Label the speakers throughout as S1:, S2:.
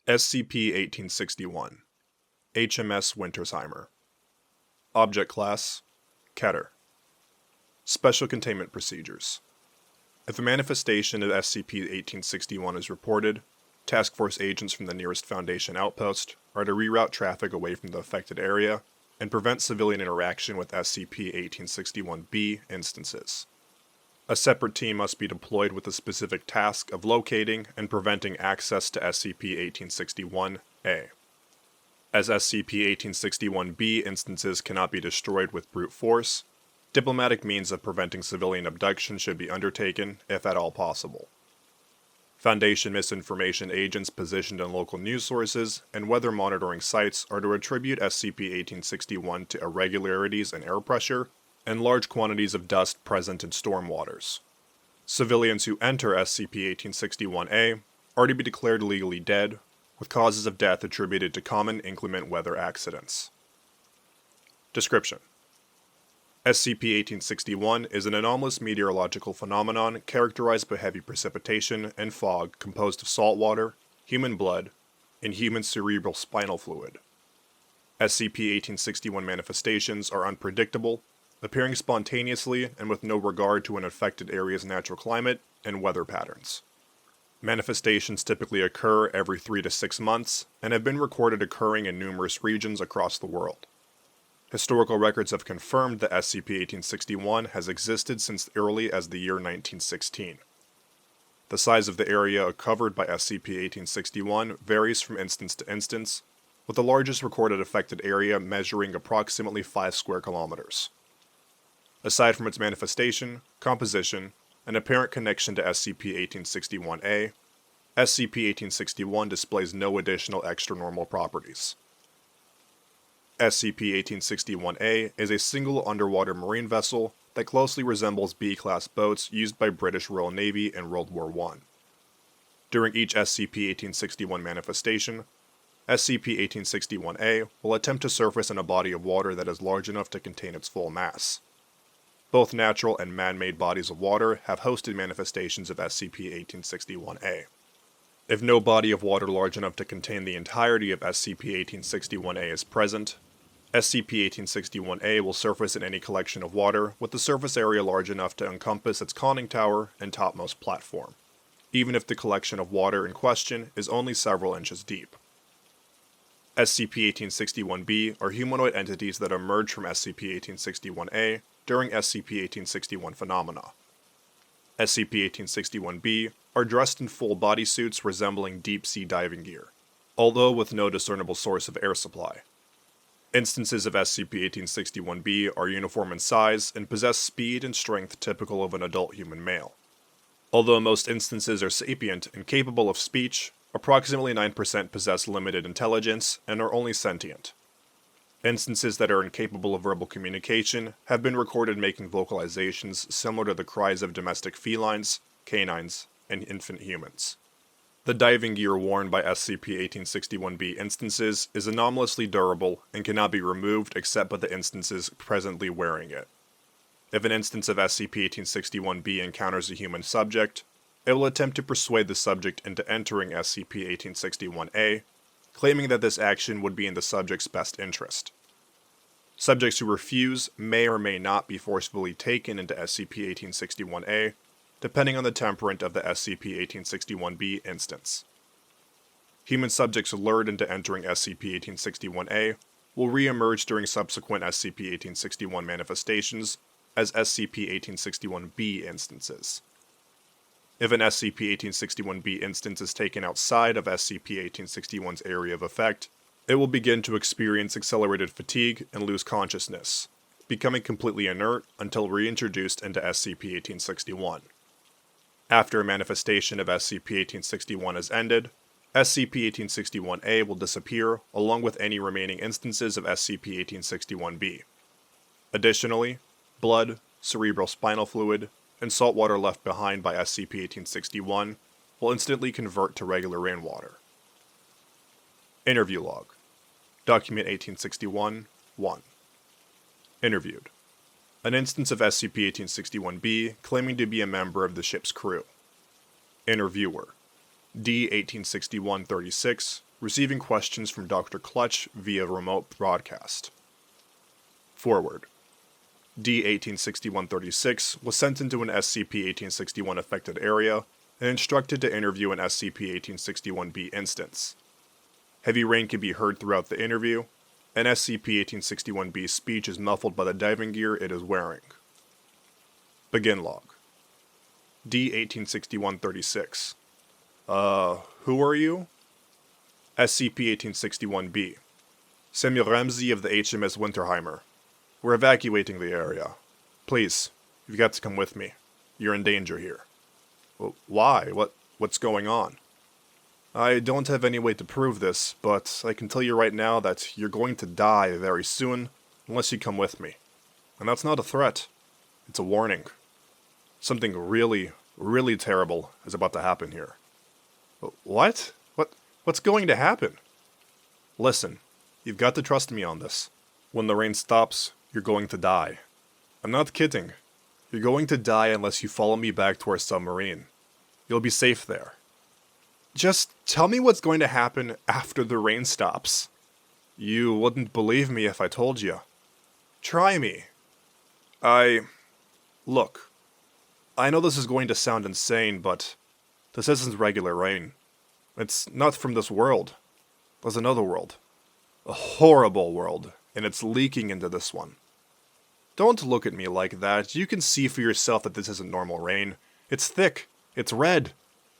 S1: SCP-1861 HMS Wintersheimer. Object Class Keter. Special Containment Procedures. If a manifestation of SCP-1861 is reported, Task Force agents from the nearest Foundation outpost are to reroute traffic away from the affected area and prevent civilian interaction with SCP-1861-B instances. A separate team must be deployed with the specific task of locating and preventing access to SCP-1861-A. As SCP-1861-B instances cannot be destroyed with brute force, diplomatic means of preventing civilian abduction should be undertaken, if at all possible. Foundation misinformation agents positioned in local news sources and weather monitoring sites are to attribute SCP-1861 to irregularities in air pressure and large quantities of dust present in storm waters. Civilians who enter SCP-1861-A are to be declared legally dead, with causes of death attributed to common inclement weather accidents. Description: SCP-1861 is an anomalous meteorological phenomenon characterized by heavy precipitation and fog composed of salt water, human blood, and human cerebral spinal fluid. SCP-1861 manifestations are unpredictable, appearing spontaneously and with no regard to an affected area's natural climate and weather patterns. Manifestations typically occur every 3 to 6 months and have been recorded occurring in numerous regions across the world. Historical records have confirmed that SCP-1861 has existed since early as the year 1916. The size of the area covered by SCP-1861 varies from instance to instance, with the largest recorded affected area measuring approximately 5 square kilometers. Aside from its manifestation, composition, and apparent connection to SCP-1861-A, SCP-1861 displays no additional extranormal properties. SCP-1861-A is a single underwater marine vessel that closely resembles B-class boats used by British Royal Navy in World War I. During each SCP-1861 manifestation, SCP-1861-A will attempt to surface in a body of water that is large enough to contain its full mass. Both natural and man-made bodies of water have hosted manifestations of SCP-1861-A. If no body of water large enough to contain the entirety of SCP-1861-A is present, SCP-1861-A will surface in any collection of water with the surface area large enough to encompass its conning tower and topmost platform, even if the collection of water in question is only several inches deep. SCP-1861-B are humanoid entities that emerge from SCP-1861-A during SCP-1861 phenomena. SCP-1861-B are dressed in full bodysuits resembling deep-sea diving gear, although with no discernible source of air supply. Instances of SCP-1861-B are uniform in size and possess speed and strength typical of an adult human male. Although most instances are sapient and capable of speech, approximately 9% possess limited intelligence and are only sentient. Instances that are incapable of verbal communication have been recorded making vocalizations similar to the cries of domestic felines, canines, and infant humans. The diving gear worn by SCP-1861-B instances is anomalously durable and cannot be removed except by the instances presently wearing it. If an instance of SCP-1861-B encounters a human subject, it will attempt to persuade the subject into entering SCP-1861-A, claiming that this action would be in the subject's best interest. Subjects who refuse may or may not be forcibly taken into SCP-1861-A, depending on the temperament of the SCP-1861-B instance. Human subjects lured into entering SCP-1861-A will re-emerge during subsequent SCP-1861 manifestations as SCP-1861-B instances. If an SCP-1861-B instance is taken outside of SCP-1861's area of effect, it will begin to experience accelerated fatigue and lose consciousness, becoming completely inert until reintroduced into SCP-1861. After a manifestation of SCP-1861 has ended, SCP-1861-A will disappear along with any remaining instances of SCP-1861-B. Additionally, blood, cerebral spinal fluid, and salt water left behind by SCP-1861 will instantly convert to regular rainwater. Interview Log. Document 1861-1. Interviewed. An instance of SCP-1861-B claiming to be a member of the ship's crew. Interviewer: D-1861-36, receiving questions from Dr. Clutch via remote broadcast. Forward. D-1861-36 was sent into an SCP-1861 affected area and instructed to interview an SCP-1861-B instance. Heavy rain can be heard throughout the interview, and SCP-1861-B's speech is muffled by the diving gear it is wearing. Begin log. D-1861-36. Who are you? SCP-1861-B. Samuel Ramsey of the HMS Wintersheimer. We're evacuating the area. Please, you've got to come with me. You're in danger here. Why? What's going on? I don't have any way to prove this, but I can tell you right now that you're going to die very soon unless you come with me. And that's not a threat. It's a warning. Something really, really terrible is about to happen here. What? What's going to happen? Listen, you've got to trust me on this. When the rain stops, you're going to die. I'm not kidding. You're going to die unless you follow me back to our submarine. You'll be safe there. Just tell me what's going to happen after the rain stops. You wouldn't believe me if I told you. Try me. Look, I know this is going to sound insane, but this isn't regular rain. It's not from this world. There's another world. A horrible world, and it's leaking into this one. Don't look at me like that. You can see for yourself that this isn't normal rain. It's thick. It's red.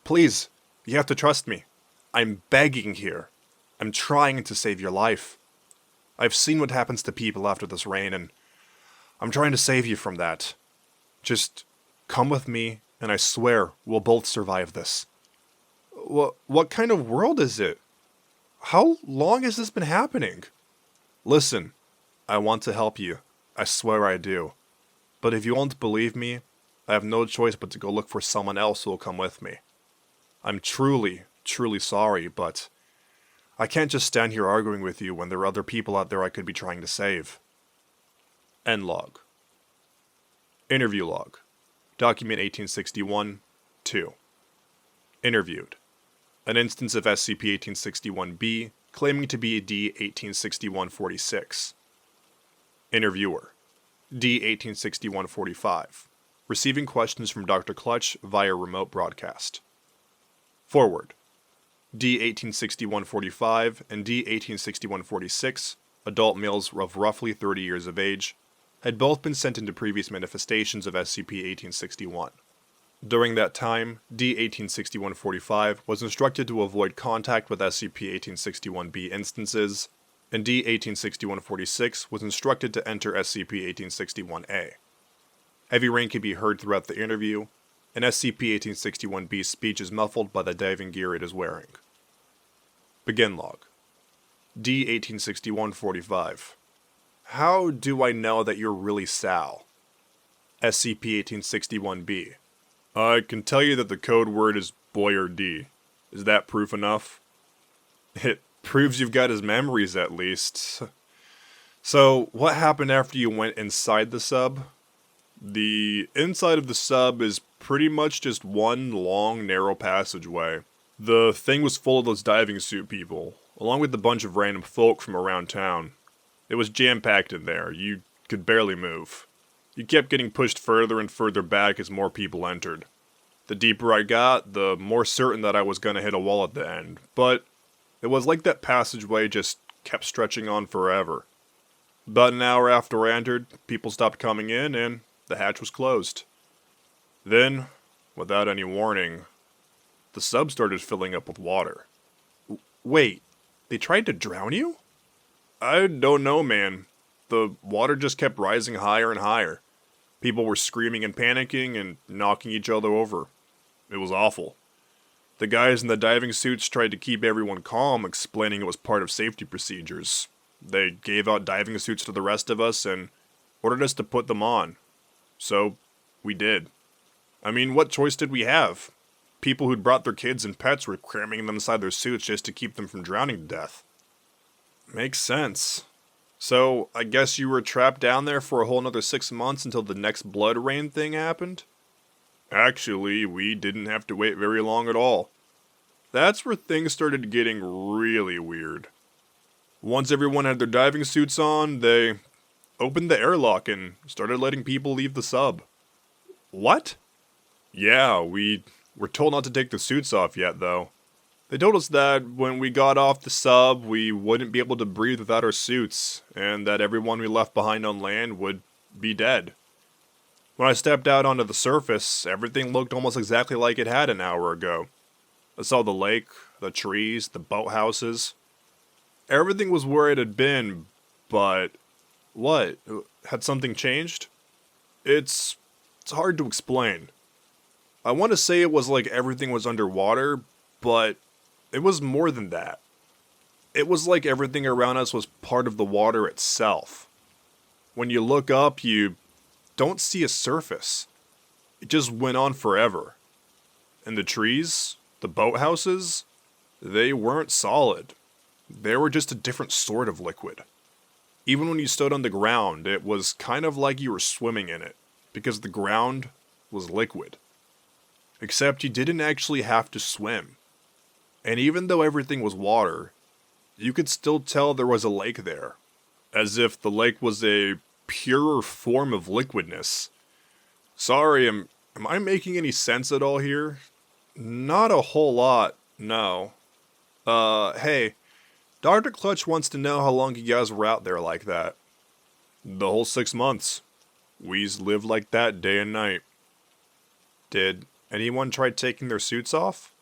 S1: Please, you have to trust me. I'm begging here. I'm trying to save your life. I've seen what happens to people after this rain, and I'm trying to save you from that. Just come with me, and I swear we'll both survive this. What kind of world is it? How long has this been happening? Listen, I want to help you. I swear I do. But if you won't believe me, I have no choice but to go look for someone else who will come with me. I'm truly, truly sorry, but I can't just stand here arguing with you when there are other people out there I could be trying to save. End log. Interview log. Document 1861-2. Interviewed. An instance of SCP-1861-B claiming to be D-1861-46. Interviewer. D-1861-45. Receiving questions from Dr. Clutch via remote broadcast. Forward. D-1861-45 and D-1861-46, adult males of roughly 30 years of age, had both been sent into previous manifestations of SCP-1861. During that time, D-1861-45 was instructed to avoid contact with SCP-1861-B instances, and D-1861-46 was instructed to enter SCP-1861-A. Heavy rain can be heard throughout the interview, and SCP-1861-B's speech is muffled by the diving gear it is wearing. Begin log. D-1861-45. How do I know that you're really Sal? SCP-1861-B. I can tell you that the code word is boy or D. Is that proof enough? It proves you've got his memories at least. So, what happened after you went inside the sub? The inside of the sub is pretty much just one long, narrow passageway. The thing was full of those diving suit people, along with a bunch of random folk from around town. It was jam-packed in there. You could barely move. You kept getting pushed further and further back as more people entered. The deeper I got, the more certain that I was gonna hit a wall at the end, but it was like that passageway just kept stretching on forever. About an hour after I entered, people stopped coming in and the hatch was closed. Then, without any warning, the sub started filling up with water. Wait, they tried to drown you? I don't know, man. The water just kept rising higher and higher. People were screaming and panicking and knocking each other over. It was awful. The guys in the diving suits tried to keep everyone calm, explaining it was part of safety procedures. They gave out diving suits to the rest of us and ordered us to put them on. So, we did. I mean, what choice did we have? People who'd brought their kids and pets were cramming them inside their suits just to keep them from drowning to death. Makes sense. So, I guess you were trapped down there for a whole another 6 months until the next blood rain thing happened? Actually, we didn't have to wait very long at all. That's where things started getting really weird. Once everyone had their diving suits on, they opened the airlock and started letting people leave the sub. What? Yeah, we were told not to take the suits off yet, though. They told us that when we got off the sub, we wouldn't be able to breathe without our suits, and that everyone we left behind on land would be dead. When I stepped out onto the surface, everything looked almost exactly like it had an hour ago. I saw the lake, the trees, the boathouses. Everything was where it had been, but what? Had something changed? It's hard to explain. I want to say it was like everything was underwater, but it was more than that. It was like everything around us was part of the water itself. When you look up, you don't see a surface. It just went on forever. And the trees, the boathouses, they weren't solid. They were just a different sort of liquid. Even when you stood on the ground, it was kind of like you were swimming in it, because the ground was liquid. Except you didn't actually have to swim. And even though everything was water, you could still tell there was a lake there, as if the lake was a purer form of liquidness. Sorry, am I making any sense at all here? Not a whole lot, no. Hey, Dr. Clutch wants to know how long you guys were out there like that. The whole 6 months. We's lived like that day and night. Did anyone try taking their suits off?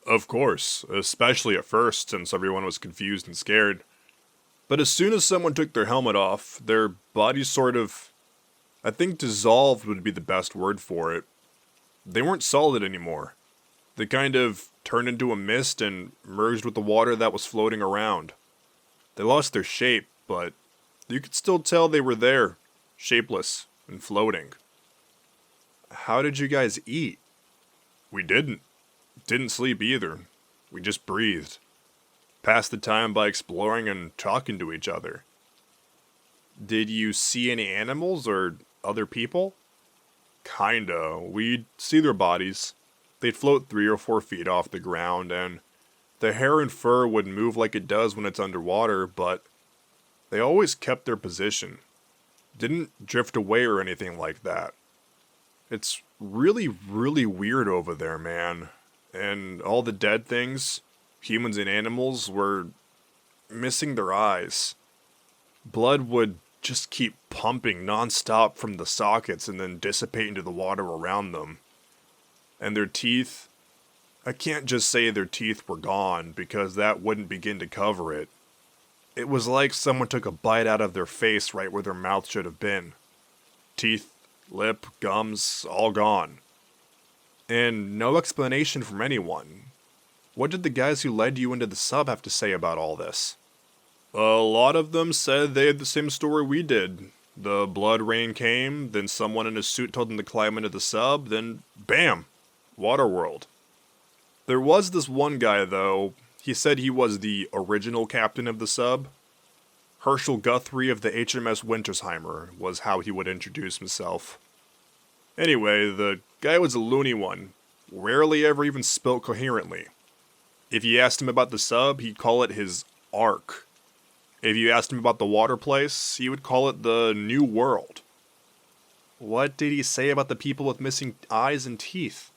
S1: Of course, especially at first, since everyone was confused and scared. But as soon as someone took their helmet off, their bodies sort of, I think dissolved would be the best word for it. They weren't solid anymore. They kind of turned into a mist and merged with the water that was floating around. They lost their shape, but you could still tell they were there, shapeless and floating. How did you guys eat? We didn't. Didn't sleep either. We just breathed. Passed the time by exploring and talking to each other. Did you see any animals or other people? Kinda. We'd see their bodies. They'd float 3 or 4 feet off the ground, and the hair and fur would move like it does when it's underwater, but they always kept their position. Didn't drift away or anything like that. It's really, really weird over there, man. And all the dead things, humans and animals, were missing their eyes. Blood would just keep pumping non-stop from the sockets and then dissipate into the water around them. And their teeth, I can't just say their teeth were gone because that wouldn't begin to cover it. It was like someone took a bite out of their face right where their mouth should have been. Teeth, lip, gums, all gone. And no explanation from anyone. What did the guys who led you into the sub have to say about all this? A lot of them said they had the same story we did. The blood rain came, then someone in a suit told them to climb into the sub, then bam! Waterworld. There was this one guy, though. He said he was the original captain of the sub. Herschel Guthrie of the HMS Wintersheimer was how he would introduce himself. Anyway, the guy was a loony one. Rarely ever even spoke coherently. If you asked him about the sub, he'd call it his Ark. If you asked him about the water place, he would call it the New World. What did he say about the people with missing eyes and teeth?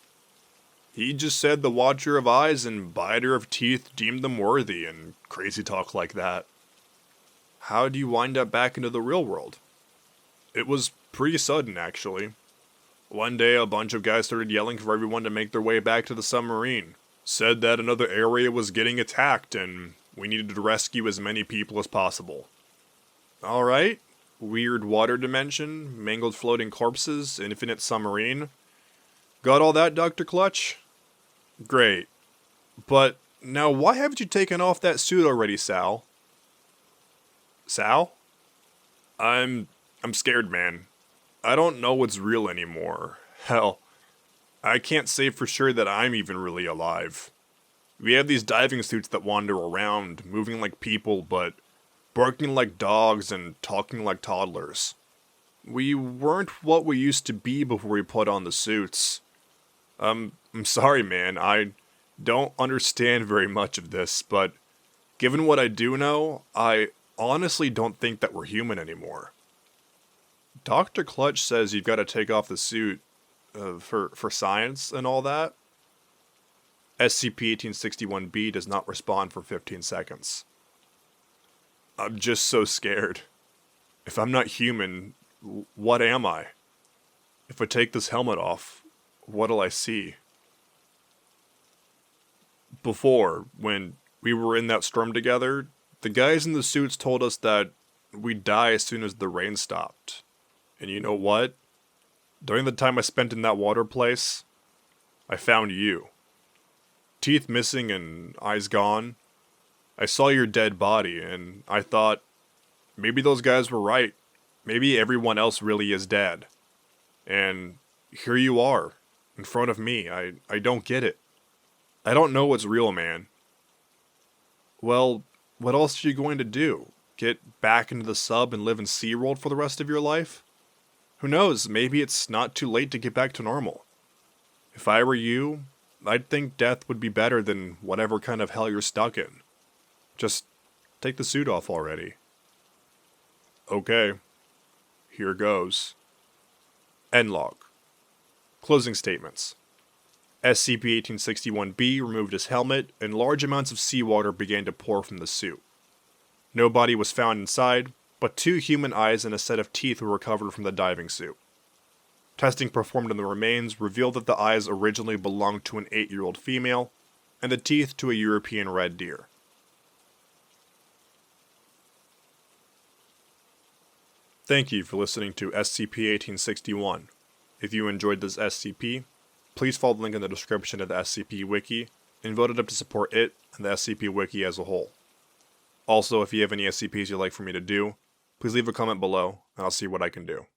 S1: He just said the Watcher of Eyes and Biter of Teeth deemed them worthy, and crazy talk like that. How do you wind up back into the real world? It was pretty sudden, actually. One day, a bunch of guys started yelling for everyone to make their way back to the submarine. Said that another area was getting attacked, and we needed to rescue as many people as possible. Alright, weird water dimension, mangled floating corpses, infinite submarine. Got all that, Dr. Clutch? Great. But now why haven't you taken off that suit already, Sal? Sal? I'm scared, man. I don't know what's real anymore. Hell, I can't say for sure that I'm even really alive. We have these diving suits that wander around, moving like people, but barking like dogs and talking like toddlers. We weren't what we used to be before we put on the suits. I'm sorry, man. I don't understand very much of this, but given what I do know, I honestly don't think that we're human anymore. Dr. Clutch says you've got to take off the suit for science and all that. SCP-1861-B does not respond for 15 seconds. I'm just so scared. If I'm not human, what am I? If I take this helmet off, what'll I see? Before, when we were in that storm together, the guys in the suits told us that we'd die as soon as the rain stopped. And you know what? During the time I spent in that water place, I found you. Teeth missing and eyes gone. I saw your dead body, and I thought, maybe those guys were right. Maybe everyone else really is dead. And here you are, in front of me. I don't get it. I don't know what's real, man. Well, what else are you going to do? Get back into the sub and live in SeaWorld for the rest of your life? Who knows, maybe it's not too late to get back to normal. If I were you, I'd think death would be better than whatever kind of hell you're stuck in. Just take the suit off already. Okay, here goes. End log. Closing statements. SCP-1861-B removed his helmet, and large amounts of seawater began to pour from the suit. No body was found inside, but 2 human eyes and a set of teeth were recovered from the diving suit. Testing performed on the remains revealed that the eyes originally belonged to an 8-year-old female, and the teeth to a European red deer. Thank you for listening to SCP-1861. If you enjoyed this SCP, please follow the link in the description of the SCP Wiki, and vote it up to support it and the SCP Wiki as a whole. Also, if you have any SCPs you'd like for me to do, please leave a comment below, and I'll see what I can do.